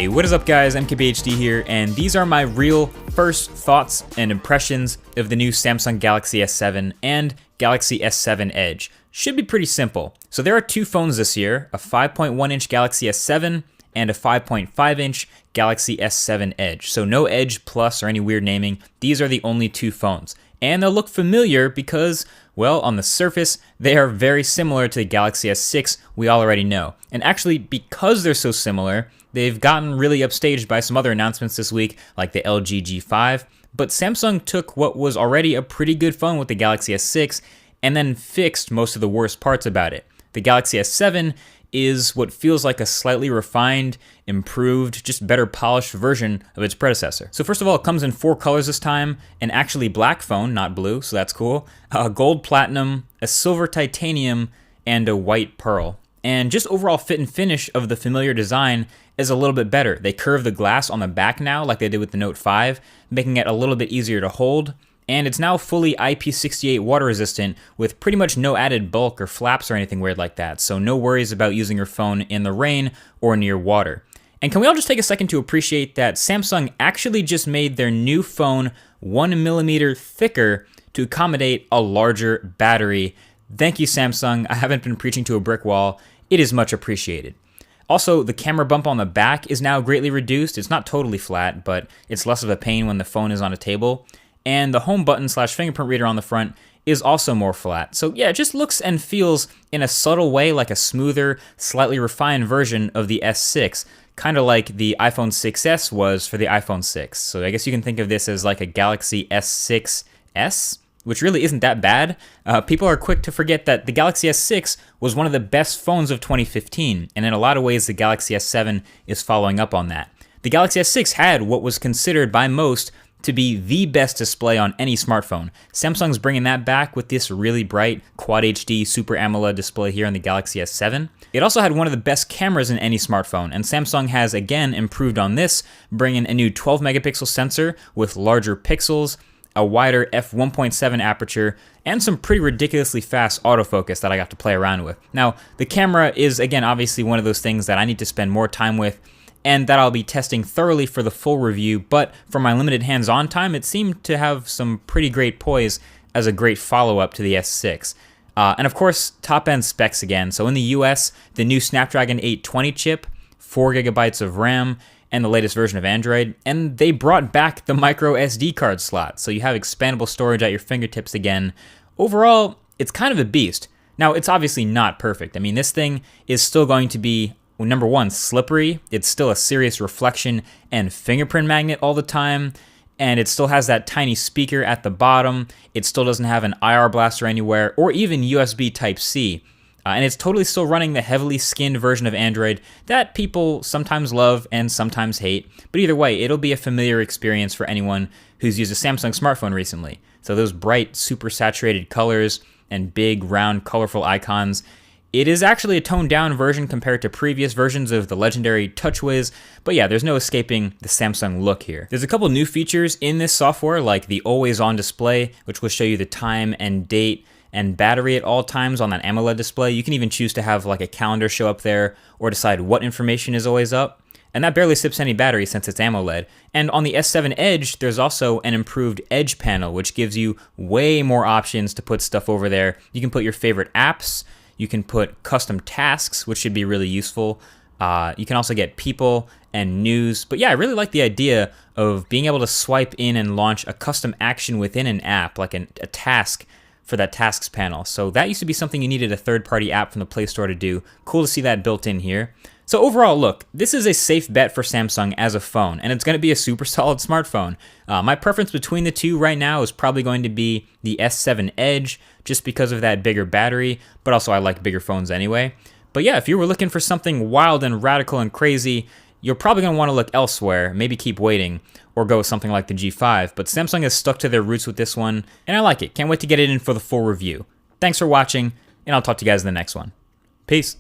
Hey, what is up guys, MKBHD here, and these are my real first thoughts and impressions of the new Samsung Galaxy S7 and Galaxy S7 Edge. Should be pretty simple. So there are two phones this year, a 5.1-inch Galaxy S7 and a 5.5-inch Galaxy S7 Edge. So no Edge Plus or any weird naming, these are the only two phones. And they'll look familiar because, well, on the surface, they are very similar to the Galaxy S6 we already know. And actually, because they're so similar, they've gotten really upstaged by some other announcements this week, like the LG G5. But Samsung took what was already a pretty good phone with the Galaxy S6 and then fixed most of the worst parts about it. The Galaxy S7 is what feels like a slightly refined, improved, just better polished version of its predecessor. So first of all, it comes in 4 colors this time, an actually black phone, not blue, so that's cool, a gold platinum, a silver titanium, and a white pearl. And just overall fit and finish of the familiar design is a little bit better. They curve the glass on the back now, like they did with the Note 5, making it a little bit easier to hold. And it's now fully IP68 water resistant with pretty much no added bulk or flaps or anything weird like that. So no worries about using your phone in the rain or near water. And can we all just take a second to appreciate that Samsung actually just made their new phone 1mm thicker to accommodate a larger battery. Thank you, Samsung. I haven't been preaching to a brick wall. It is much appreciated. Also, the camera bump on the back is now greatly reduced. It's not totally flat, but it's less of a pain when the phone is on a table. And the home button / fingerprint reader on the front is also more flat. So yeah, it just looks and feels in a subtle way like a smoother, slightly refined version of the S6, kind of like the iPhone 6s was for the iPhone 6. So I guess you can think of this as like a Galaxy S6s, which really isn't that bad. People are quick to forget that the Galaxy S6 was one of the best phones of 2015, and in a lot of ways the Galaxy S7 is following up on that. The Galaxy S6 had what was considered by most to be the best display on any smartphone. Samsung's bringing that back with this really bright Quad HD Super AMOLED display here on the Galaxy S7. It also had one of the best cameras in any smartphone, and Samsung has again improved on this, bringing a new 12 megapixel sensor with larger pixels, a wider f1.7 aperture, and some pretty ridiculously fast autofocus that I got to play around with. Now, the camera is again obviously one of those things that I need to spend more time with, and that I'll be testing thoroughly for the full review, but for my limited hands-on time, it seemed to have some pretty great poise as a great follow-up to the S6. And of course, top-end specs again. So in the US, the new Snapdragon 820 chip, 4 gigabytes of RAM, and the latest version of Android, and they brought back the micro SD card slot, so you have expandable storage at your fingertips again. Overall, it's kind of a beast. Now, it's obviously not perfect. I mean, this thing is still going to be, well, number one, slippery. It's still a serious reflection and fingerprint magnet all the time, and it still has that tiny speaker at the bottom. It still doesn't have an IR blaster anywhere, or even USB Type-C. And it's totally still running the heavily skinned version of Android that people sometimes love and sometimes hate. But either way, it'll be a familiar experience for anyone who's used a Samsung smartphone recently. So those bright, super saturated colors and big, round, colorful icons. It is actually a toned-down version compared to previous versions of the legendary TouchWiz, but yeah, there's no escaping the Samsung look here. There's a couple new features in this software, like the always-on display, which will show you the time and date and battery at all times on that AMOLED display. You can even choose to have like a calendar show up there or decide what information is always up. And that barely sips any battery since it's AMOLED. And on the S7 Edge, there's also an improved Edge panel, which gives you way more options to put stuff over there. You can put your favorite apps, you can put custom tasks, which should be really useful. You can also get people and news. But yeah, I really like the idea of being able to swipe in and launch a custom action within an app, like a task for that tasks panel. So that used to be something you needed a third-party app from the Play Store to do. Cool to see that built in here. So overall, look, this is a safe bet for Samsung as a phone, and it's going to be a super solid smartphone. My preference between the two right now is probably going to be the S7 Edge, just because of that bigger battery, but also I like bigger phones anyway. But yeah, if you were looking for something wild and radical and crazy, you're probably going to want to look elsewhere, maybe keep waiting, or go with something like the G5, but Samsung has stuck to their roots with this one, and I like it. Can't wait to get it in for the full review. Thanks for watching, and I'll talk to you guys in the next one. Peace.